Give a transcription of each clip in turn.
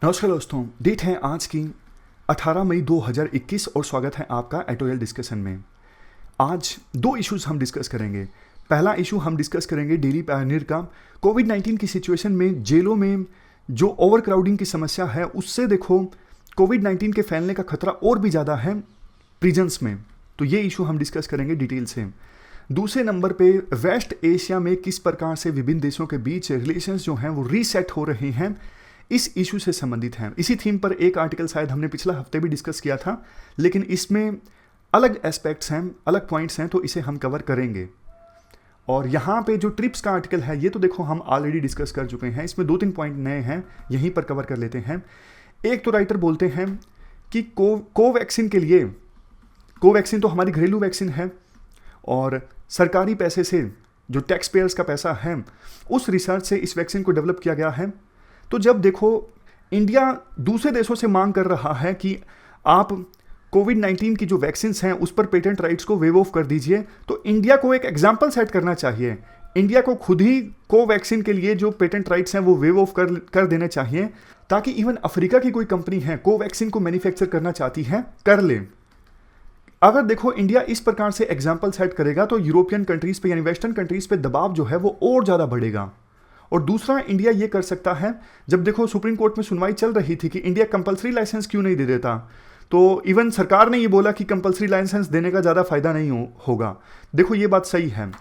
नमस्कार दोस्तों, डेट है आज की 18 मई 2021 और स्वागत है आपका एटोरियल डिस्कशन में। आज दो इश्यूज हम डिस्कस करेंगे। पहला इशू हम डिस्कस करेंगे डेली पायनियर का। कोविड-19 की सिचुएशन में जेलों में जो ओवर क्राउडिंग की समस्या है उससे देखो कोविड-19 के फैलने का खतरा और भी ज़्यादा है प्रिजन्स में, तो ये इशू हम डिस्कस करेंगे डिटेल से। दूसरे नंबर पे वेस्ट एशिया में किस प्रकार से विभिन्न देशों के बीच रिलेशंस जो हैं वो रीसेट हो रहे हैं, इस इशू से संबंधित हैं। इसी थीम पर एक आर्टिकल शायद हमने पिछला हफ्ते भी डिस्कस किया था, लेकिन इसमें अलग एस्पेक्ट्स हैं, अलग पॉइंट्स हैं, तो इसे हम कवर करेंगे। और यहाँ पे जो ट्रिप्स का आर्टिकल है ये तो देखो हम ऑलरेडी डिस्कस कर चुके हैं, इसमें 2-3 पॉइंट नए हैं, यहीं पर कवर कर लेते हैं। एक तो राइटर बोलते हैं कि कोवैक्सीन के लिए, कोवैक्सीन तो हमारी घरेलू वैक्सीन है और सरकारी पैसे से, जो टैक्स पेयर्स का पैसा है, उस रिसर्च से इस वैक्सीन को डेवलप किया गया है। तो जब देखो इंडिया दूसरे देशों से मांग कर रहा है कि आप कोविड-19 की जो वैक्सीन्स हैं उस पर पेटेंट राइट्स को वेव ऑफ कर दीजिए, तो इंडिया को एक एग्जाम्पल सेट करना चाहिए। इंडिया को खुद ही कोवैक्सीन के लिए जो पेटेंट राइट्स हैं वो वेव ऑफ कर देने चाहिए, ताकि इवन अफ्रीका की कोई कंपनी है कोवैक्सीन को मैन्युफैक्चर करना चाहती है, कर ले। अगर देखो इंडिया इस प्रकार से एग्जाम्पल सेट करेगा तो यूरोपियन कंट्रीज पे यानी वेस्टर्न कंट्रीज पे दबाव जो है वो और ज़्यादा बढ़ेगा। और दूसरा, इंडिया ये कर सकता है, जब देखो सुप्रीम कोर्ट में सुनवाई चल रही थी कि इंडिया कंपलसरी लाइसेंस क्यों नहीं दे देता, तो इवन सरकार ने ये बोला कि कंपलसरी लाइसेंस देने का ज़्यादा फायदा नहीं होगा। देखो ये बात सही है,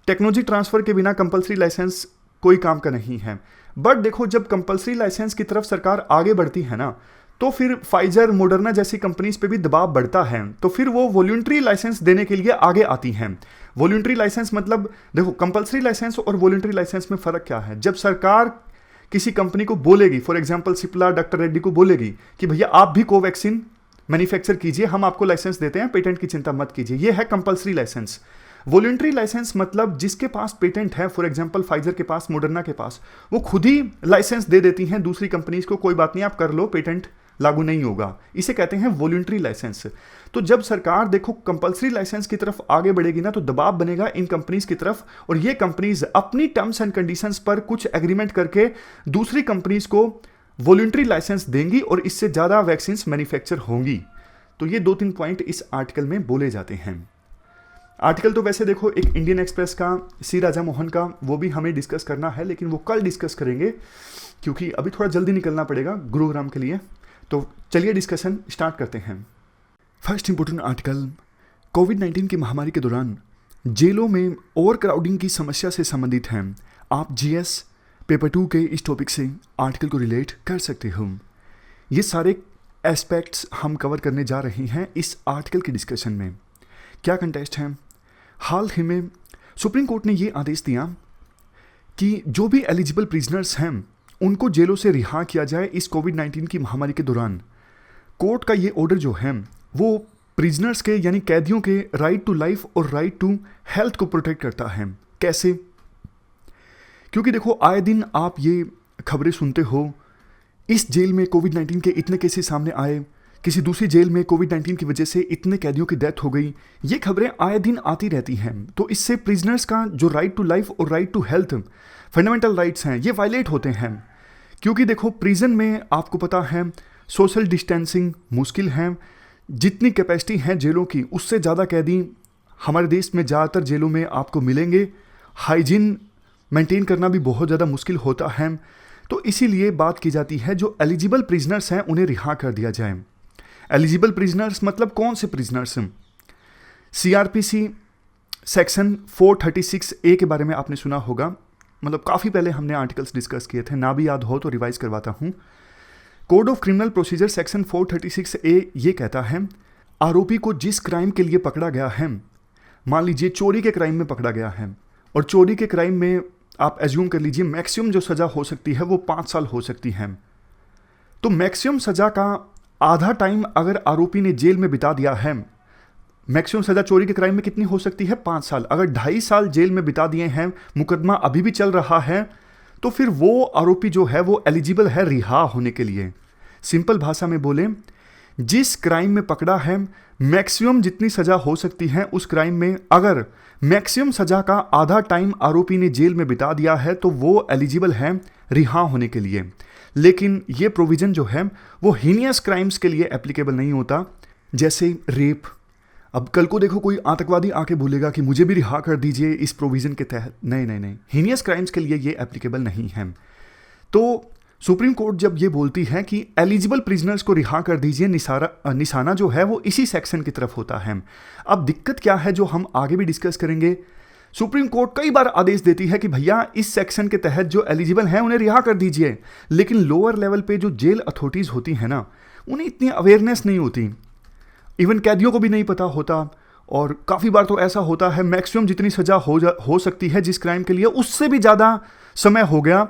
टेक्नोलॉजी ट्रांसफर के बिना कंपलसरी लाइसेंस कोई काम का नहीं है। बट देखो जब कंपलसरी लाइसेंस की तरफ सरकार आगे बढ़ती है ना, तो फिर फाइजर, मॉडर्ना जैसी कंपनीज पे भी दबाव बढ़ता है, तो फिर वो वॉलंटरी लाइसेंस देने के लिए आगे आती हैं। वॉलंटरी लाइसेंस मतलब देखो कंपलसरी लाइसेंस और वॉलंटरी लाइसेंस में फ़र्क क्या है। जब सरकार किसी कंपनी को बोलेगी, for example Cipla, doctor Reddy को बोलेगी कि भैया आप भी कोवैक्सीन मैन्युफैक्चर कीजिए, हम आपको लाइसेंस देते हैं, पेटेंट की चिंता मत कीजिए, ये है कंपलसरी लाइसेंस। वॉलंटरी लाइसेंस मतलब जिसके पास पेटेंट है, फॉर एग्जांपल फाइजर के पास, मॉडर्ना के पास, वो खुद ही लाइसेंस दे देती हैं दूसरी कंपनीज को, कोई बात नहीं आप कर लो, पेटेंट लागू नहीं होगा, इसे कहते हैं वॉलंटरी लाइसेंस। तो जब सरकार देखो कंपलसरी लाइसेंस की तरफ आगे बढ़ेगी ना, तो दबाव बनेगा इन कंपनीज की तरफ, और ये कंपनीज अपनी टर्म्स एंड कंडीशंस पर कुछ एग्रीमेंट करके दूसरी कंपनीज को वॉलंटरी लाइसेंस देंगी और इससे ज़्यादा वैक्सीन मैन्युफैक्चर होंगी। तो ये 2-3 पॉइंट इस आर्टिकल में बोले जाते हैं। आर्टिकल तो वैसे देखो एक इंडियन एक्सप्रेस का, सी राजा मोहन का, वो भी हमें डिस्कस करना है, लेकिन वो कल डिस्कस करेंगे क्योंकि अभी थोड़ा जल्दी निकलना पड़ेगा गुरुग्राम के लिए। तो चलिए डिस्कशन स्टार्ट करते हैं। फर्स्ट इंपोर्टेंट आर्टिकल, कोविड-19 की महामारी के दौरान जेलों में ओवर क्राउडिंग की समस्या से संबंधित है। आप जीएस पेपर 2 के इस टॉपिक से आर्टिकल को रिलेट कर सकते हो। ये सारे एस्पेक्ट्स हम कवर करने जा रहे हैं इस आर्टिकल के डिस्कशन में। क्या कंटेस्ट है, हाल ही में सुप्रीम कोर्ट ने ये आदेश दिया कि जो भी एलिजिबल प्रिजनर्स हैं उनको जेलों से रिहा किया जाए इस कोविड-19 की महामारी के दौरान। कोर्ट का ये ऑर्डर जो है वो प्रिजनर्स के यानी कैदियों के राइट टू लाइफ और राइट टू हेल्थ को प्रोटेक्ट करता है। कैसे? क्योंकि देखो आए दिन आप ये खबरें सुनते हो, इस जेल में कोविड-19 के इतने केसेस सामने आए, किसी दूसरी जेल में कोविड-19 की वजह से इतने कैदियों की डेथ हो गई, ये खबरें आए दिन आती रहती हैं। तो इससे प्रिजनर्स का जो राइट टू लाइफ और right to health fundamental rights हैं ये वायलेट होते हैं। क्योंकि देखो प्रिजन में आपको पता है सोशल डिस्टेंसिंग मुश्किल है, जितनी कैपेसिटी है जेलों की उससे ज़्यादा कैदी हमारे देश में ज़्यादातर जेलों में आपको मिलेंगे। हाइजीन मेंटेन करना भी बहुत ज़्यादा मुश्किल होता है। तो इसीलिए बात की जाती है जो एलिजिबल प्रिजनर्स हैं उन्हें रिहा कर दिया जाए। एलिजिबल प्रिजनर्स मतलब कौन से प्रिजनर्स? सीआरपीसी सेक्शन 436A के बारे में आपने सुना होगा, मतलब काफ़ी पहले हमने आर्टिकल्स डिस्कस किए थे, ना भी याद हो तो रिवाइज करवाता हूँ। Code of criminal procedure section 436A ये कहता है आरोपी को जिस क्राइम के लिए पकड़ा गया है, मान लीजिए चोरी के क्राइम में पकड़ा गया है, और चोरी के क्राइम में आप एज्यूम कर लीजिए मैक्सिमम जो सज़ा हो सकती है वो 5 साल हो सकती है। तो मैक्सिमम सज़ा का आधा टाइम अगर आरोपी ने जेल में बिता दिया है, मैक्सिमम सज़ा चोरी के क्राइम में कितनी हो सकती है? 5 साल। अगर 2.5 साल जेल में बिता दिए हैं, मुकदमा अभी भी चल रहा है, तो फिर वो आरोपी जो है वो एलिजिबल है रिहा होने के लिए। सिंपल भाषा में बोले, जिस क्राइम में पकड़ा है मैक्सिमम जितनी सज़ा हो सकती है उस क्राइम में अगर मैक्सिमम सज़ा का आधा टाइम आरोपी ने जेल में बिता दिया है तो वो एलिजिबल है रिहा होने के लिए। लेकिन ये प्रोविज़न जो है वो हीनियस क्राइम्स के लिए एप्लीकेबल नहीं होता, जैसे रेप। अब कल को देखो कोई आतंकवादी आके बोलेगा कि मुझे भी रिहा कर दीजिए इस प्रोविज़न के तहत, नहीं नहीं नहीं, हीनियस क्राइम्स के लिए ये एप्लीकेबल नहीं है। तो सुप्रीम कोर्ट जब ये बोलती है कि एलिजिबल प्रिजनर्स को रिहा कर दीजिए, निशाना जो है वो इसी सेक्शन की तरफ होता है। अब दिक्कत क्या है जो हम आगे भी डिस्कस करेंगे, सुप्रीम कोर्ट कई बार आदेश देती है कि भैया इस सेक्शन के तहत जो एलिजिबल हैं उन्हें रिहा कर दीजिए, लेकिन लोअर लेवल पे जो जेल अथॉरिटीज़ होती हैं ना, उन्हें इतनी अवेयरनेस नहीं होती, इवन कैदियों को भी नहीं पता होता। और काफ़ी बार तो ऐसा होता है मैक्सिमम जितनी सज़ा हो सकती है जिस क्राइम के लिए, उससे भी ज़्यादा समय हो गया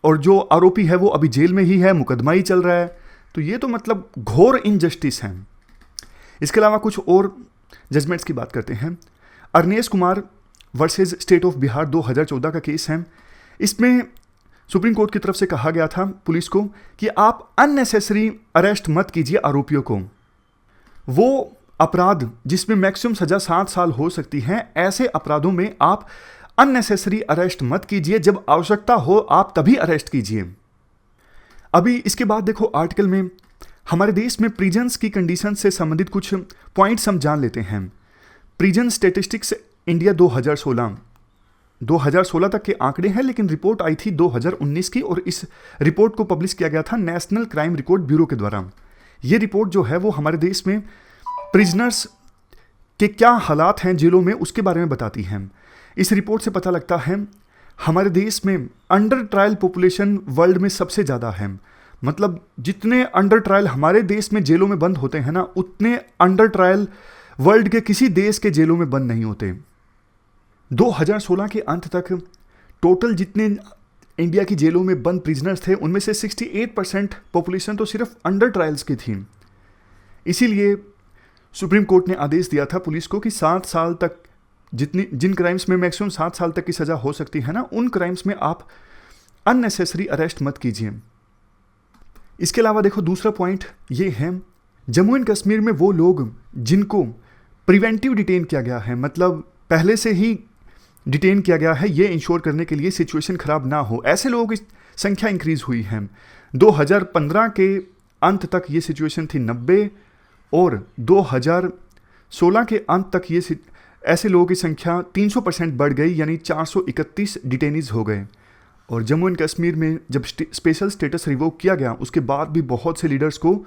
और जो आरोपी है वो अभी जेल में ही है, मुकदमा ही चल रहा है। तो ये तो मतलब घोर इनजस्टिस है। इसके अलावा कुछ और जजमेंट्स की बात करते हैं। Arnesh Kumar versus state of Bihar 2014 का केस है। इसमें सुप्रीम कोर्ट की तरफ से कहा गया था पुलिस को कि आप अननेसेसरी अरेस्ट मत कीजिए आरोपियों को। वो अपराध जिसमें मैक्सिमम सज़ा 7 साल हो सकती है, ऐसे अपराधों में आप अननेसेसरी अरेस्ट मत कीजिए, जब आवश्यकता हो आप तभी अरेस्ट कीजिए। अभी इसके बाद देखो आर्टिकल में हमारे देश में प्रिजन्स की कंडीशन से संबंधित कुछ पॉइंट्स हम जान लेते हैं। प्रिजन स्टेटिस्टिक्स इंडिया 2016 तक के आंकड़े हैं, लेकिन रिपोर्ट आई थी 2019 की, और इस रिपोर्ट को पब्लिश किया गया था नेशनल क्राइम रिकॉर्ड ब्यूरो के द्वारा। ये रिपोर्ट जो है वो हमारे देश में प्रिजनर्स के क्या हालात हैं जेलों में उसके बारे में बताती है। इस रिपोर्ट से पता लगता है हमारे देश में अंडर ट्रायल पॉपुलेशन वर्ल्ड में सबसे ज़्यादा है। मतलब जितने अंडर ट्रायल हमारे देश में जेलों में बंद होते हैं ना, उतने अंडर ट्रायल वर्ल्ड के किसी देश के जेलों में बंद नहीं होते। 2016 के अंत तक टोटल जितने इंडिया की जेलों में बंद प्रिजनर्स थे, उनमें से 68% पॉपुलेशन तो सिर्फ अंडर ट्रायल्स की थी। इसीलिए सुप्रीम कोर्ट ने आदेश दिया था पुलिस को कि 7 साल तक जिन क्राइम्स में मैक्सिमम 7 साल तक की सज़ा हो सकती है ना, उन क्राइम्स में आप अननेसेसरी अरेस्ट मत कीजिए। इसके अलावा देखो दूसरा पॉइंट ये है, जम्मू एंड कश्मीर में वो लोग जिनको प्रिवेंटिव डिटेन किया गया है, मतलब पहले से ही डिटेन किया गया है, ये इंश्योर करने के लिए सिचुएशन ख़राब ना हो, ऐसे लोगों की संख्या इंक्रीज़ हुई है। 2015 के अंत तक ये सिचुएशन थी 90 और 2016 के अंत तक ये ऐसे लोगों की संख्या 300% बढ़ गई, यानी 431 डिटेनीज हो गए। और जम्मू एंड कश्मीर में जब स्पेशल स्टेटस रिवोक किया गया उसके बाद भी बहुत से लीडर्स को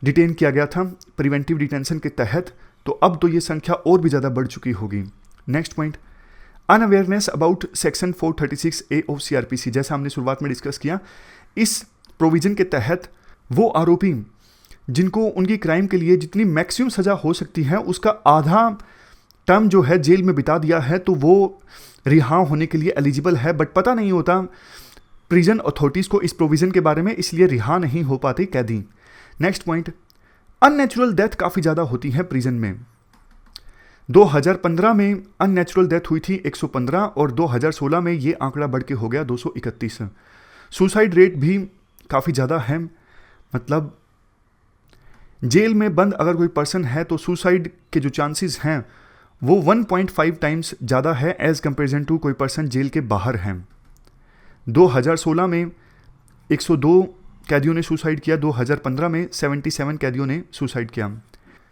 डिटेन किया गया था प्रिवेंटिव डिटेंशन के तहत, तो अब तो ये संख्या और भी ज़्यादा बढ़ चुकी होगी। Next point, unawareness about section 436A of CRPC। जैसा हमने शुरुआत में डिस्कस किया, इस प्रोविज़न के तहत वो आरोपी जिनको उनकी क्राइम के लिए जितनी मैक्सिमम सज़ा हो सकती है उसका आधा टर्म जो है जेल में बिता दिया है, तो वो रिहा होने के लिए एलिजिबल है, बट पता नहीं होता प्रिजन अथॉरिटीज़ को इस प्रोविज़न के बारे में, इसलिए रिहा नहीं हो पाते कैदी। नेक्स्ट पॉइंट, अननेचुरल डेथ काफ़ी ज़्यादा होती है प्रिजन में। 2015 में अननेचुरल डेथ हुई थी 115 और 2016 में ये आंकड़ा बढ़ के हो गया 231। सुसाइड रेट भी काफ़ी ज़्यादा है, मतलब जेल में बंद अगर कोई पर्सन है तो सुसाइड के जो चांसेस हैं वो 1.5 टाइम्स ज़्यादा है एज़ कंपेरिजन टू कोई पर्सन जेल के बाहर है। 2016 में 102 कैदियों ने सुसाइड किया, 2015 में 77 कैदियों ने सुसाइड किया।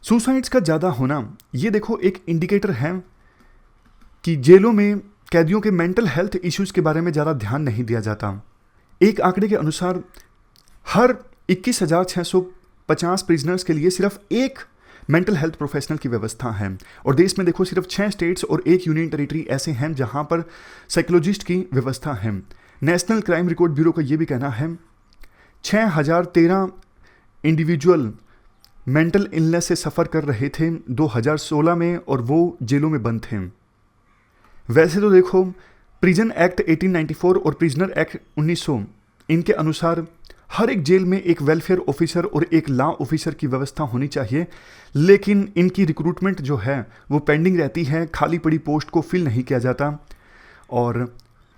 सुसाइड्स का ज़्यादा होना ये देखो एक इंडिकेटर है कि जेलों में कैदियों के मेंटल हेल्थ इश्यूज़ के बारे में ज़्यादा ध्यान नहीं दिया जाता। एक आंकड़े के अनुसार हर 21,650 प्रिजनर्स के लिए सिर्फ एक मेंटल हेल्थ प्रोफेशनल की व्यवस्था है, और देश में देखो सिर्फ 6 स्टेट्स और 1 यूनियन टेरिटरी ऐसे हैं जहां पर साइकोलॉजिस्ट की व्यवस्था है। नेशनल क्राइम रिकॉर्ड ब्यूरो का ये भी कहना है 6013 इंडिविजुअल मेंटल इलनेस से सफ़र कर रहे थे 2016 में, और वो जेलों में बंद थे। वैसे तो देखो प्रिजन एक्ट 1894 और प्रिजनर एक्ट 1900 इनके अनुसार हर एक जेल में एक वेलफेयर ऑफिसर और एक लॉ ऑफिसर की व्यवस्था होनी चाहिए, लेकिन इनकी रिक्रूटमेंट जो है वो पेंडिंग रहती है, खाली पड़ी पोस्ट को फिल नहीं किया जाता। और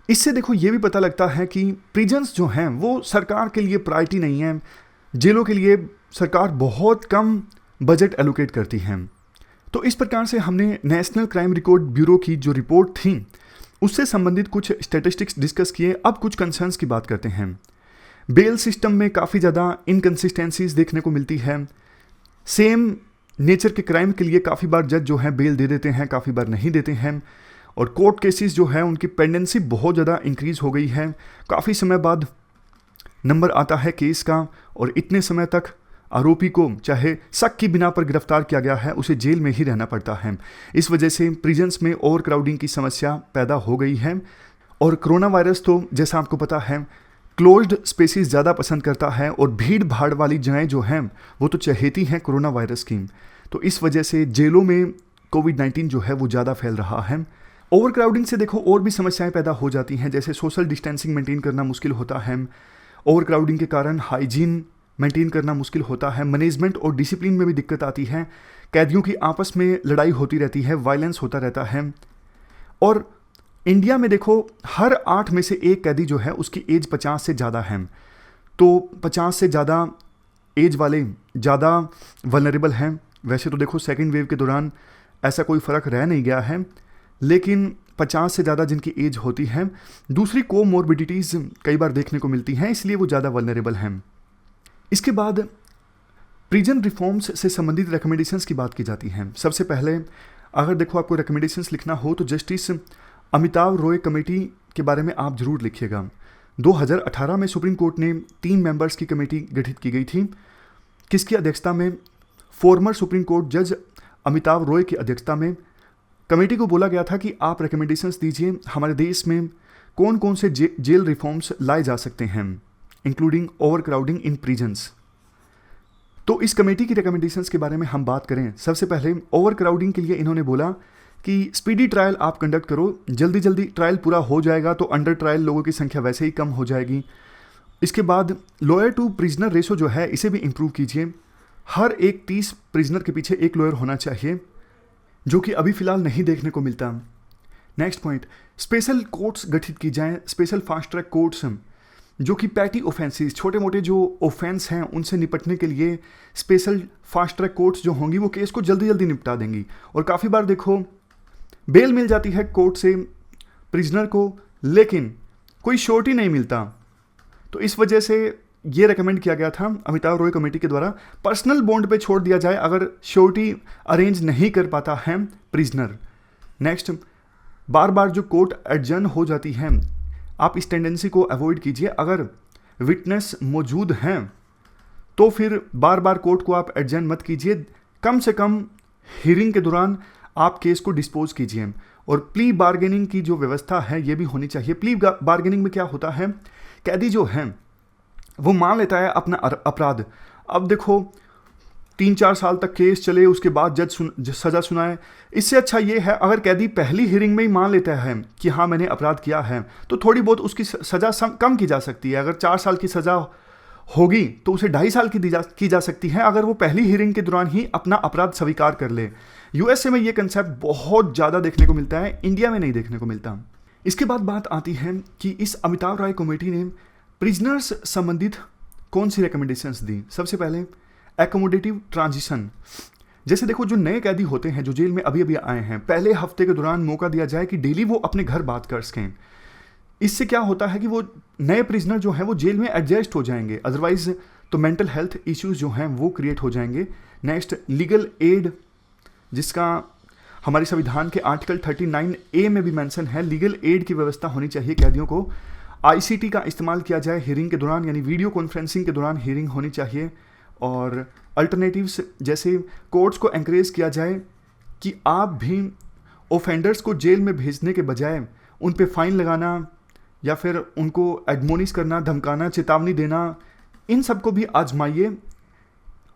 इससे देखो ये भी पता लगता है कि प्रिजन्स जो हैं वो सरकार के लिए प्रायोरिटी नहीं है, जेलों के लिए सरकार बहुत कम बजट एलोकेट करती है। तो इस प्रकार से हमने नेशनल क्राइम रिकॉर्ड ब्यूरो की जो रिपोर्ट थी उससे संबंधित कुछ स्टैटिस्टिक्स डिस्कस किए। अब कुछ कंसर्न्स की बात करते हैं। बेल सिस्टम में काफ़ी ज़्यादा इनकन्सिस्टेंसीज देखने को मिलती है। सेम नेचर के क्राइम के लिए काफ़ी बार जज जो है बेल दे देते हैं, काफ़ी बार नहीं देते हैं। और कोर्ट केसेस जो है उनकी पेंडेंसी बहुत ज़्यादा इंक्रीज़ हो गई है। काफ़ी समय बाद नंबर आता है केस का और इतने समय तक आरोपी को चाहे शक की बिना पर गिरफ्तार किया गया है, उसे जेल में ही रहना पड़ता है। इस वजह से प्रिजन्स में ओवर क्राउडिंग की समस्या पैदा हो गई है। और कोरोना वायरस तो जैसा आपको पता है क्लोज्ड स्पेसिस ज़्यादा पसंद करता है और भीड़ भाड़ वाली जगहें जो हैं वो तो चहेती हैं कोरोना वायरस की। तो इस वजह से जेलों में कोविड-19 जो है वो ज़्यादा फैल रहा है। ओवर क्राउडिंग से देखो और भी समस्याएं पैदा हो जाती हैं, जैसे सोशल डिस्टेंसिंग मेंटेन करना मुश्किल होता है। ओवर क्राउडिंग के कारण हाइजीन मेंटेन करना मुश्किल होता है। मैनेजमेंट और डिसिप्लिन में भी दिक्कत आती है। कैदियों की आपस में लड़ाई होती रहती है, वायलेंस होता रहता है। और इंडिया में देखो हर 8 में से एक कैदी जो है उसकी एज 50 से ज़्यादा है। तो 50 से ज़्यादा एज वाले ज़्यादा वल्नरेबल हैं। वैसे तो देखो सेकेंड वेव के दौरान ऐसा कोई फ़र्क रह नहीं गया है, लेकिन 50 से ज़्यादा जिनकी एज होती है, दूसरी कोमोर्बिडिटीज़ कई बार देखने को मिलती हैं, इसलिए वो ज़्यादा वल्नरेबल हैं। इसके बाद प्रिजन रिफॉर्म्स से संबंधित रिकमेंडेशंस की बात की जाती हैं। सबसे पहले अगर देखो आपको रिकमेंडेशंस लिखना हो तो जस्टिस अमिताव रॉय कमेटी के बारे में आप ज़रूर लिखिएगा। 2018 में सुप्रीम कोर्ट ने 3 मेंबर्स की कमेटी गठित की गई थी। किसकी अध्यक्षता में? फॉर्मर सुप्रीम कोर्ट जज अमिताव रॉय की अध्यक्षता में कमेटी को बोला गया था कि आप रिकमेंडेशंस दीजिए हमारे देश में कौन कौन से जेल रिफॉर्म्स लाए जा सकते हैं, इंक्लूडिंग ओवर क्राउडिंग इन प्रिजन्स। तो इस कमेटी की रिकमेंडेशंस के बारे में हम बात करें, सबसे पहले ओवर क्राउडिंग के लिए इन्होंने बोला कि स्पीडी ट्रायल आप कंडक्ट करो, जल्दी जल्दी ट्रायल पूरा हो जाएगा तो अंडर ट्रायल लोगों की संख्या वैसे ही कम हो जाएगी। इसके बाद लॉयर टू प्रिजनर रेशो जो है इसे भी इम्प्रूव कीजिए। हर एक 30 प्रिजनर के पीछे एक लॉयर होना चाहिए, जो कि अभी फ़िलहाल नहीं देखने को मिलता। नेक्स्ट पॉइंट, स्पेशल कोर्ट्स गठित की जाएँ, स्पेशल फास्ट ट्रैक कोर्ट्स, जो कि पैटी ऑफेंसेस, छोटे मोटे जो ऑफेंस हैं उनसे निपटने के लिए स्पेशल फास्ट ट्रैक कोर्ट्स जो होंगी वो केस को जल्दी जल्दी निपटा देंगी। और काफ़ी बार देखो बेल मिल जाती है कोर्ट से प्रिजनर को, लेकिन कोई श्योरिटी नहीं मिलता। तो इस वजह से ये रेकमेंड किया गया था अमिताव रॉय कमेटी के द्वारा, पर्सनल बॉन्ड पे छोड़ दिया जाए अगर श्योरिटी अरेंज नहीं कर पाता है प्रिजनर। नेक्स्ट, बार बार जो कोर्ट एडजर्न हो जाती है, आप इस टेंडेंसी को अवॉइड कीजिए। अगर विटनेस मौजूद हैं तो फिर बार बार कोर्ट को आप एडजर्न मत कीजिए, कम से कम हियरिंग के दौरान आप केस को डिस्पोज कीजिए। और प्ली बार्गेनिंग की जो व्यवस्था है ये भी होनी चाहिए। प्ली बार्गेनिंग में क्या होता है, कैदी जो है वो मान लेता है अपना अपराध। अब देखो 3-4 साल तक केस चले, उसके बाद जज सज़ा सुनाए। इससे अच्छा ये है अगर कैदी पहली हियरिंग में ही मान लेता है कि हाँ मैंने अपराध किया है, तो थोड़ी बहुत उसकी सज़ा कम की जा सकती है। अगर 4 साल की सज़ा होगी तो उसे 2.5 साल की जा सकती है, अगर वो पहली हियरिंग के दौरान ही अपना अपराध स्वीकार कर ले। यूएसए में ये कंसेप्ट बहुत ज़्यादा देखने को मिलता है, इंडिया में नहीं देखने को मिलता। इसके बाद बात आती है कि इस अमिताव रॉय कमेटी ने प्रिजनर्स संबंधित कौन सी रिकमेंडेशंस दी। सबसे पहले एकोमोडेटिव ट्रांजिशन, जैसे देखो जो नए कैदी होते हैं जो जेल में अभी अभी आए हैं, पहले हफ्ते के दौरान मौका दिया जाए कि डेली वो अपने घर बात कर सकें। इससे क्या होता है कि वो नए प्रिजनर जो हैं वो जेल में एडजस्ट हो जाएंगे, अदरवाइज तो मेंटल हेल्थ इश्यूज जो हैं वो क्रिएट हो जाएंगे। नेक्स्ट, लीगल एड, जिसका हमारे संविधान के आर्टिकल 39A में भी मेंशन है। लीगल एड की व्यवस्था होनी चाहिए कैदियों को। आईसीटी का इस्तेमाल किया जाए हियरिंग के दौरान, यानी वीडियो कॉन्फ्रेंसिंग के दौरान हियरिंग होनी चाहिए। और अल्टरनेटिव्स, जैसे कोर्ट्स को एनकरेज किया जाए कि आप भी ऑफेंडर्स को जेल में भेजने के बजाय उन पे फाइन लगाना या फिर उनको एडमोनिश करना, धमकाना, चेतावनी देना, इन सब को भी आजमाइए।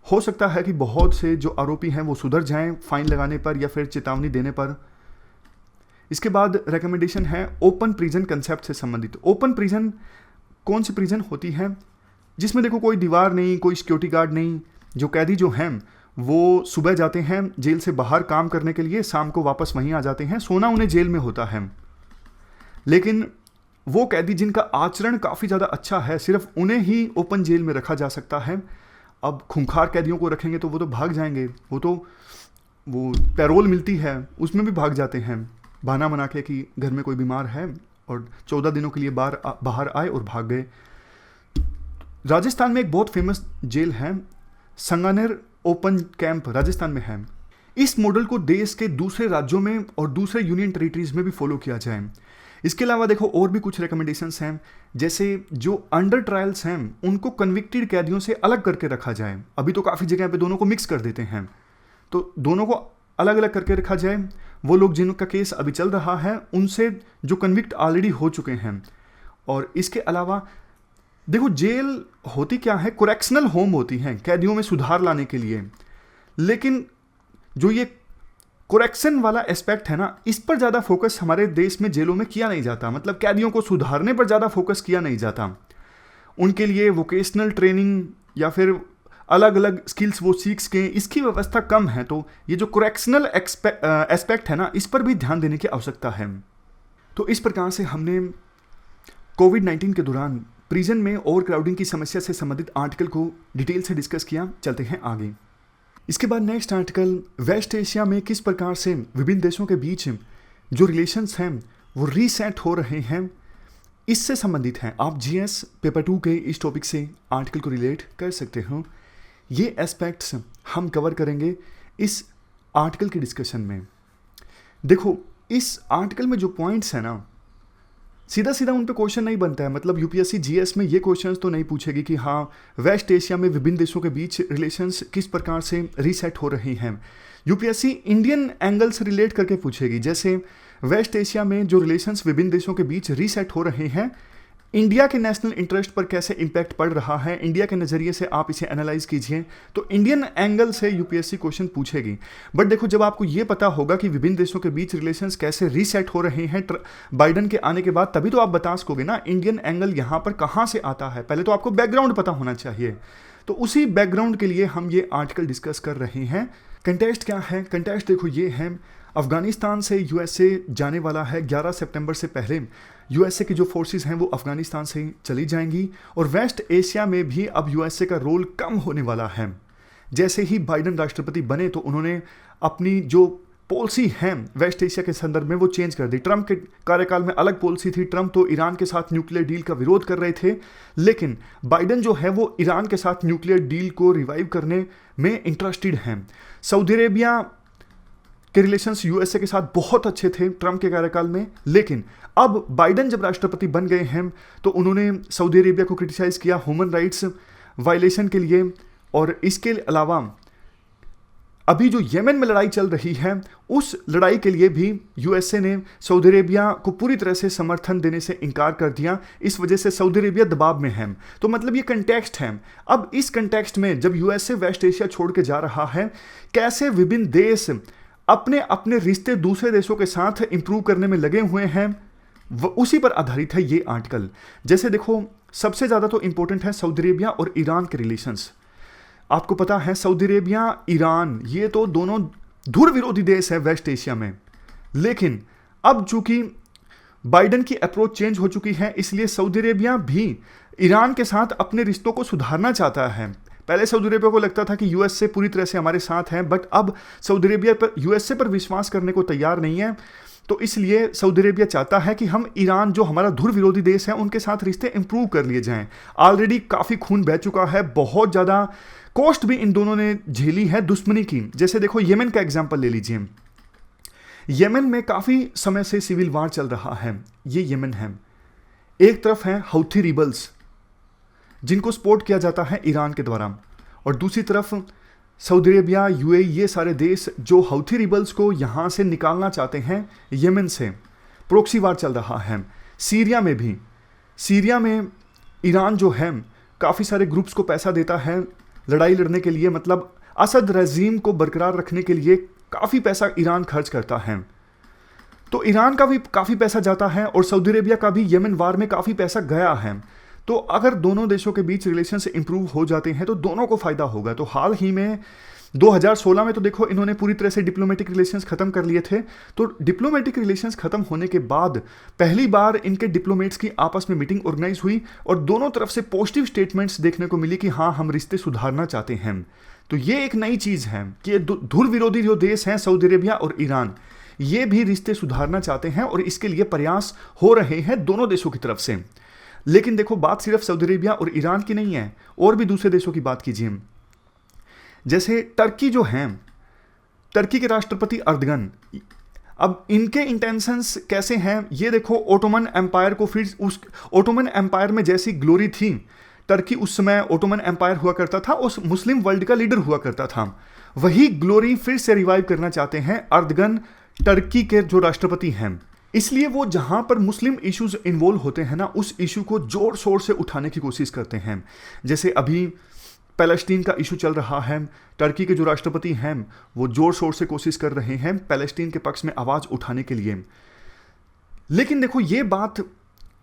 हो सकता है कि बहुत से जो आरोपी हैं वो सुधर जाएं फाइन लगाने पर या फिर चेतावनी देने पर। इसके बाद रिकमेंडेशन है ओपन प्रिजन कंसेप्ट से संबंधित। ओपन प्रिजन कौन सी प्रिजन होती है जिसमें देखो कोई दीवार नहीं, कोई सिक्योरिटी गार्ड नहीं। जो कैदी जो हैं वो सुबह जाते हैं जेल से बाहर काम करने के लिए, शाम को वापस वहीं आ जाते हैं, सोना उन्हें जेल में होता है। लेकिन वो कैदी जिनका आचरण काफ़ी ज़्यादा अच्छा है, सिर्फ उन्हें ही ओपन जेल में रखा जा सकता है। अब खूंखार कैदियों को रखेंगे तो वो तो भाग जाएंगे, वो पैरोल मिलती है उसमें भी भाग जाते हैं, बहाना बना के कि घर में कोई बीमार है, और 14 दिनों के लिए बाहर आए और भाग गए। राजस्थान में एक बहुत फेमस जेल है, संगानेर ओपन कैंप राजस्थान में है। इस मॉडल को देश के दूसरे राज्यों में और दूसरे यूनियन टेरिटरीज में भी फॉलो किया जाए। इसके अलावा देखो और भी कुछ रिकमेंडेशंस हैं, जैसे जो अंडर ट्रायल्स हैं उनको कन्विक्टेड कैदियों से अलग करके रखा जाए। अभी तो काफ़ी जगह पे दोनों को मिक्स कर देते हैं, तो दोनों को अलग अलग करके रखा जाए। वो लोग जिनका केस अभी चल रहा है उनसे जो कन्विक्ट ऑलरेडी हो चुके हैं। और इसके अलावा देखो जेल होती क्या है, कोरेक्शनल होम होती हैं कैदियों में सुधार लाने के लिए, लेकिन जो ये कोरेक्शन वाला एस्पेक्ट है ना, इस पर ज़्यादा फोकस हमारे देश में जेलों में किया नहीं जाता। मतलब कैदियों को सुधारने पर ज़्यादा फोकस किया नहीं जाता। उनके लिए वोकेशनल ट्रेनिंग या फिर अलग अलग स्किल्स वो सीख सकें, इसकी व्यवस्था कम है। तो ये जो कोरेक्शनल एस्पेक्ट है ना, इस पर भी ध्यान देने की आवश्यकता है। तो इस प्रकार से हमने कोविड-19 के दौरान प्रिजन में ओवर क्राउडिंग की समस्या से संबंधित आर्टिकल को डिटेल से डिस्कस किया। चलते हैं आगे। इसके बाद नेक्स्ट आर्टिकल, वेस्ट एशिया में किस प्रकार से विभिन्न देशों के बीच जो रिलेशंस हैं वो रीसेट हो रहे हैं, इससे संबंधित है। आप जीएस पेपर 2 के इस टॉपिक से आर्टिकल को रिलेट कर सकते हो। ये एस्पेक्ट्स हम कवर करेंगे इस आर्टिकल के डिस्कशन में। देखो इस आर्टिकल में जो पॉइंट्स हैं ना, सीधा सीधा उन पे क्वेश्चन नहीं बनता है। मतलब यूपीएससी जीएस में ये क्वेश्चंस तो नहीं पूछेगी कि हाँ वेस्ट एशिया में विभिन्न देशों के बीच रिलेशंस किस प्रकार से रीसेट हो रही हैं। यूपीएससी इंडियन एंगल से रिलेट करके पूछेगी, जैसे वेस्ट एशिया में जो रिलेशंस विभिन्न देशों के बीच रीसेट हो रहे हैं, इंडिया के नेशनल इंटरेस्ट पर कैसे इम्पैक्ट पड़ रहा है, इंडिया के नज़रिए से आप इसे एनालाइज कीजिए। तो इंडियन एंगल से यूपीएससी क्वेश्चन पूछेगी। बट देखो जब आपको ये पता होगा कि विभिन्न देशों के बीच रिलेशंस कैसे रीसेट हो रहे हैं बाइडन के आने के बाद, तभी तो आप बता सकोगे ना इंडियन एंगल यहाँ पर कहाँ से आता है। पहले तो आपको बैकग्राउंड पता होना चाहिए। तो उसी बैकग्राउंड के लिए हम ये आर्टिकल डिस्कस कर रहे हैं। कंटेस्ट क्या है? कंटेस्ट देखो ये है, अफगानिस्तान से यूएसए जाने वाला है 11 सितंबर से पहले। यूएसए की जो फोर्सेस हैं वो अफगानिस्तान से चली जाएंगी और वेस्ट एशिया में भी अब यूएसए का रोल कम होने वाला है। जैसे ही बाइडन राष्ट्रपति बने तो उन्होंने अपनी जो पॉलिसी है वेस्ट एशिया के संदर्भ में वो चेंज कर दी। ट्रंप के कार्यकाल में अलग पॉलिसी थी। ट्रंप तो ईरान के साथ न्यूक्लियर डील का विरोध कर रहे थे, लेकिन बाइडन जो है वो ईरान के साथ न्यूक्लियर डील को रिवाइव करने में इंटरेस्टेड हैं। सऊदी अरेबिया के रिलेशंस यूएसए के साथ बहुत अच्छे थे ट्रंप के कार्यकाल में, लेकिन अब बाइडन जब राष्ट्रपति बन गए हैं तो उन्होंने सऊदी अरेबिया को क्रिटिसाइज किया ह्यूमन राइट्स वायलेशन के लिए। और इसके अलावा अभी जो येमेन में लड़ाई चल रही है, उस लड़ाई के लिए भी यूएसए ने सऊदी अरेबिया को पूरी तरह से समर्थन देने से इनकार कर दिया। इस वजह से सऊदी अरेबिया दबाव में है। तो मतलब ये कंटेक्स्ट है। अब इस कंटेक्स्ट में जब यूएसए वेस्ट एशिया छोड़ के जा रहा है, कैसे विभिन्न देश अपने अपने रिश्ते दूसरे देशों के साथ इंप्रूव करने में लगे हुए हैं, उसी पर आधारित है ये आर्टिकल। जैसे देखो सबसे ज़्यादा तो इंपॉर्टेंट है सऊदी अरेबिया और ईरान के रिलेशंस। आपको पता है सऊदी अरेबिया ईरान ये तो दोनों धुर विरोधी देश है वेस्ट एशिया में, लेकिन अब चूंकि बाइडन की अप्रोच चेंज हो चुकी है, इसलिए सऊदी अरेबिया भी ईरान के साथ अपने रिश्तों को सुधारना चाहता है। पहले सऊदी अरेबिया को लगता था कि यूएसए पूरी तरह से हमारे साथ है, बट अब सऊदी अरेबिया पर यूएसए पर विश्वास करने को तैयार नहीं है। तो इसलिए सऊदी अरेबिया चाहता है कि हम ईरान जो हमारा धुर विरोधी देश है उनके साथ रिश्ते इंप्रूव कर लिए जाएं। ऑलरेडी काफ़ी खून बह चुका है, बहुत ज़्यादा कॉस्ट भी इन दोनों ने झेली है दुश्मनी की। जैसे देखो येमेन का एग्जाम्पल ले लीजिए। येमेन में काफ़ी समय से सिविल वार चल रहा है। ये येमेन है, एक तरफ है हौथी रिबल्स जिनको सपोर्ट किया जाता है ईरान के द्वारा, और दूसरी तरफ सऊदी अरेबिया यूएई ये सारे देश जो हौथी रिबल्स को यहाँ से निकालना चाहते हैं येमेन से। प्रोक्सी वार चल रहा है। सीरिया में भी, सीरिया में ईरान जो है काफ़ी सारे ग्रुप्स को पैसा देता है लड़ाई लड़ने के लिए। मतलब असद रजीम को बरकरार रखने के लिए काफ़ी पैसा ईरान खर्च करता है। तो ईरान का भी काफ़ी पैसा जाता है और सऊदी अरेबिया का भी येमेन वार में काफ़ी पैसा गया है। तो अगर दोनों देशों के बीच रिलेशंस इंप्रूव हो जाते हैं तो दोनों को फ़ायदा होगा। तो हाल ही में 2016 में तो देखो इन्होंने पूरी तरह से डिप्लोमेटिक रिलेशंस ख़त्म कर लिए थे। तो डिप्लोमेटिक रिलेशंस ख़त्म होने के बाद पहली बार इनके डिप्लोमेट्स की आपस में मीटिंग ऑर्गेनाइज हुई और दोनों तरफ से पॉजिटिव स्टेटमेंट्स देखने को मिली कि हाँ हम रिश्ते सुधारना चाहते हैं। तो ये एक नई चीज़ है कि धुर विरोधी जो देश हैं सऊदी अरेबिया और ईरान, ये भी रिश्ते सुधारना चाहते हैं और इसके लिए प्रयास हो रहे हैं दोनों देशों की तरफ से। लेकिन देखो बात सिर्फ सऊदी अरेबिया और ईरान की नहीं है, और भी दूसरे देशों की बात कीजिए। जैसे टर्की जो है, टर्की के राष्ट्रपति अर्दगन, अब इनके इंटेंशंस कैसे हैं ये देखो। ओटोमन एम्पायर को फिर उस ओटोमन एम्पायर में जैसी ग्लोरी थी, टर्की उस समय ओटोमन एम्पायर हुआ करता था, उस मुस्लिम वर्ल्ड का लीडर हुआ करता था, वही ग्लोरी फिर से रिवाइव करना चाहते हैं अर्दगन, टर्की के जो राष्ट्रपति हैं। इसलिए वो जहां पर मुस्लिम इश्यूज इन्वॉल्व होते हैं ना, उस इशू को जोर शोर से उठाने की कोशिश करते हैं। जैसे अभी पैलेस्टीन का इशू चल रहा है, टर्की के जो राष्ट्रपति हैं वो जोर शोर से कोशिश कर रहे हैं पैलेस्टीन के पक्ष में आवाज उठाने के लिए। लेकिन देखो ये बात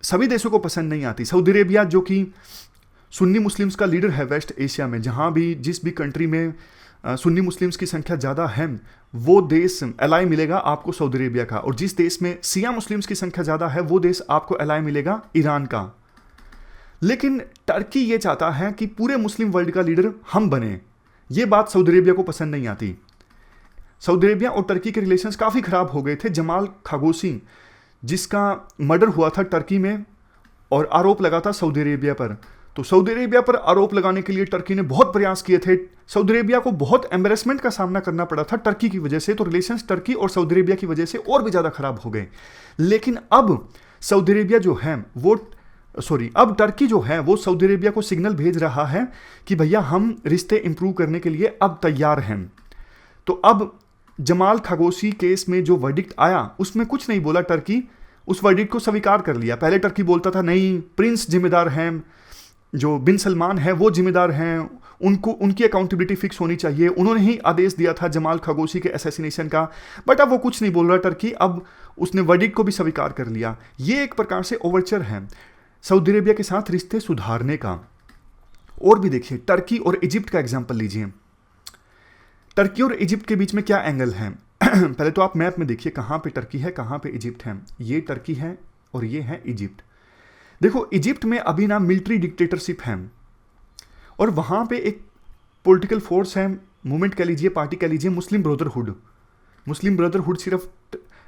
सभी देशों को पसंद नहीं आती। सऊदी अरेबिया जो कि सुन्नी मुस्लिम्स का लीडर है वेस्ट एशिया में, जहां भी जिस भी कंट्री में सुन्नी मुस्लिम्स की संख्या ज़्यादा है वो देश एलाई मिलेगा आपको सऊदी अरेबिया का, और जिस देश में शिया मुस्लिम्स की संख्या ज़्यादा है वो देश आपको एलाई मिलेगा ईरान का। लेकिन टर्की ये चाहता है कि पूरे मुस्लिम वर्ल्ड का लीडर हम बने। ये बात सऊदी अरेबिया को पसंद नहीं आती। सऊदी अरेबिया और टर्की के रिलेशंस काफ़ी ख़राब हो गए थे। जमाल खागोसी जिसका मर्डर हुआ था टर्की में और आरोप लगा था सऊदी अरेबिया पर, तो सऊदी अरेबिया पर आरोप लगाने के लिए टर्की ने बहुत प्रयास किए थे। सऊदी अरेबिया को बहुत एम्बेरसमेंट का सामना करना पड़ा था टर्की की वजह से, तो रिलेशंस टर्की और सऊदी अरेबिया की वजह से और भी ज़्यादा खराब हो गए। लेकिन अब सऊदी अरेबिया जो है अब टर्की जो है वो सऊदी अरेबिया को सिग्नल भेज रहा है कि भैया हम रिश्ते इंप्रूव करने के लिए अब तैयार हैं। तो अब जमाल खागोसी केस में जो वर्डिक्ट आया उसमें कुछ नहीं बोला टर्की, उस वर्डिक्ट को स्वीकार कर लिया। पहले टर्की बोलता था नहीं प्रिंस जिम्मेदार हैं, जो बिन सलमान है वो जिम्मेदार हैं, उनको उनकी अकाउंटेबिलिटी फिक्स होनी चाहिए, उन्होंने ही आदेश दिया था जमाल खागोसी के असैसिनेशन का। बट अब वो कुछ नहीं बोल रहा टर्की, अब उसने वर्डिक्ट को भी स्वीकार कर लिया। ये एक प्रकार से ओवरचर है सऊदी अरेबिया के साथ रिश्ते सुधारने का। और भी देखिए टर्की और इजिप्ट का एग्जाम्पल लीजिए। टर्की और इजिप्ट के बीच में क्या एंगल है पहले तो आप मैप में देखिए कहाँ पे टर्की है कहाँ पे इजिप्ट है। ये टर्की है और ये है इजिप्ट। देखो इजिप्ट में अभी ना मिलिट्री डिक्टेटरशिप है और वहाँ पे एक पॉलिटिकल फोर्स है, मूवमेंट कह लीजिए, पार्टी कह लीजिए, मुस्लिम ब्रदरहुड। मुस्लिम ब्रदरहुड सिर्फ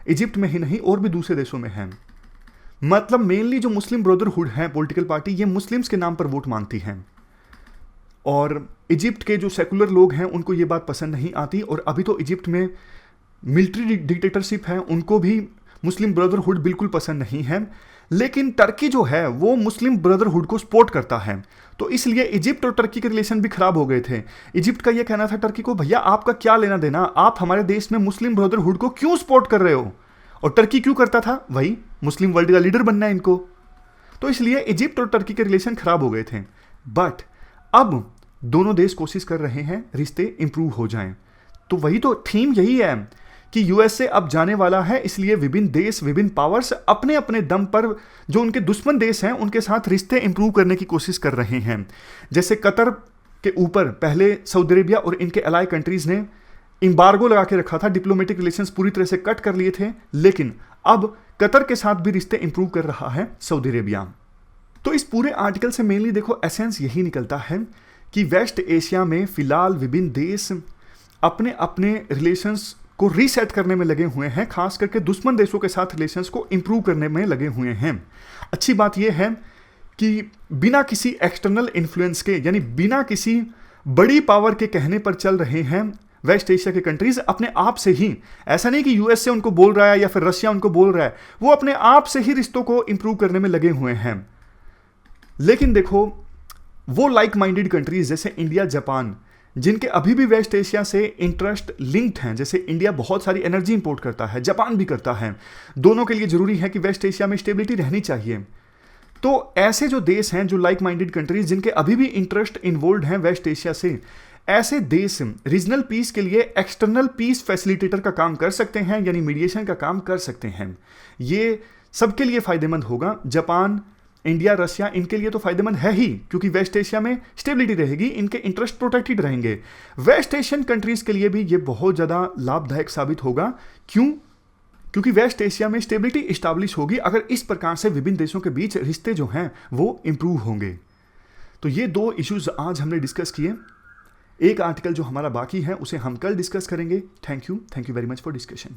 इजिप्ट में ही नहीं और भी दूसरे देशों में है। मतलब मेनली जो मुस्लिम ब्रदरहुड है पॉलिटिकल पार्टी, ये मुस्लिम्स के नाम पर वोट मांगती हैं और इजिप्ट के जो सेकुलर लोग हैं उनको ये बात पसंद नहीं आती। और अभी तो इजिप्ट में मिलिट्री डिक्टेटरशिप है, उनको भी मुस्लिम ब्रदरहुड बिल्कुल पसंद नहीं है। लेकिन टर्की जो है वो मुस्लिम ब्रदरहुड को सपोर्ट करता है, तो इसलिए इजिप्ट और टर्की के रिलेशन भी खराब हो गए थे। इजिप्ट का ये कहना था टर्की को, भैया आपका क्या लेना देना, आप हमारे देश में मुस्लिम ब्रदरहुड को क्यों सपोर्ट कर रहे हो। और टर्की क्यों करता था, वही मुस्लिम वर्ल्ड का लीडर बनना है इनको, तो इसलिए इजिप्ट और टर्की के रिलेशन खराब हो गए थे। बट अब दोनों देश कोशिश कर रहे हैं रिश्ते इंप्रूव हो जाएं। तो वही तो थीम यही है कि यूएसए अब जाने वाला है, इसलिए विभिन्न देश विभिन्न पावर्स अपने अपने दम पर जो उनके दुश्मन देश हैं उनके साथ रिश्ते इंप्रूव करने की कोशिश कर रहे हैं। जैसे कतर के ऊपर पहले सऊदी अरेबिया और इनके अलाई कंट्रीज ने एम्बार्गो लगा के रखा था, डिप्लोमेटिक रिलेशंस पूरी तरह से कट कर लिए थे, लेकिन अब कतर के साथ भी रिश्ते इंप्रूव कर रहा है सऊदी अरेबिया। तो इस पूरे आर्टिकल से मेनली देखो एसेंस यही निकलता है कि वेस्ट एशिया में फिलहाल विभिन्न देश अपने अपने रिलेशंस को रीसेट करने में लगे हुए हैं, खास करके दुश्मन देशों के साथ रिलेशंस को इंप्रूव करने में लगे हुए हैं। अच्छी बात यह है कि बिना किसी एक्सटर्नल इन्फ्लुएंस के, यानी बिना किसी बड़ी पावर के कहने पर चल रहे हैं वेस्ट एशिया के कंट्रीज अपने आप से ही। ऐसा नहीं कि यूएस से उनको बोल रहा है या फिर रशिया उनको बोल रहा है, वो अपने आप से ही रिश्तों को इंप्रूव करने में लगे हुए हैं। लेकिन देखो वो लाइक माइंडेड कंट्रीज जैसे इंडिया, जापान, जिनके अभी भी वेस्ट एशिया से इंटरेस्ट लिंक्ड हैं, जैसे इंडिया बहुत सारी एनर्जी इंपोर्ट करता है, जापान भी करता है, दोनों के लिए जरूरी है कि वेस्ट एशिया में स्टेबिलिटी रहनी चाहिए। तो ऐसे जो देश हैं, जो लाइक माइंडेड कंट्रीज जिनके अभी भी इंटरेस्ट इन्वॉल्व हैं वेस्ट एशिया से, ऐसे देश रीजनल पीस के लिए एक्सटर्नल पीस फैसिलिटेटर का काम कर सकते हैं, यानी मीडिएशन का काम कर सकते हैं। ये सबके लिए फायदेमंद होगा। जापान, इंडिया, रशिया, इनके लिए तो फायदेमंद है ही, क्योंकि वेस्ट एशिया में स्टेबिलिटी रहेगी, इनके इंटरेस्ट प्रोटेक्टेड रहेंगे। वेस्ट एशियन कंट्रीज के लिए भी ये बहुत ज़्यादा लाभदायक साबित होगा। क्यों? क्योंकि वेस्ट एशिया में स्टेबिलिटी इस्टेब्लिश होगी अगर इस प्रकार से विभिन्न देशों के बीच रिश्ते जो हैं वो इंप्रूव होंगे। तो ये दो इश्यूज आज हमने डिस्कस किए। एक आर्टिकल जो हमारा बाकी है उसे हम कल डिस्कस करेंगे। Thank you very much for discussion.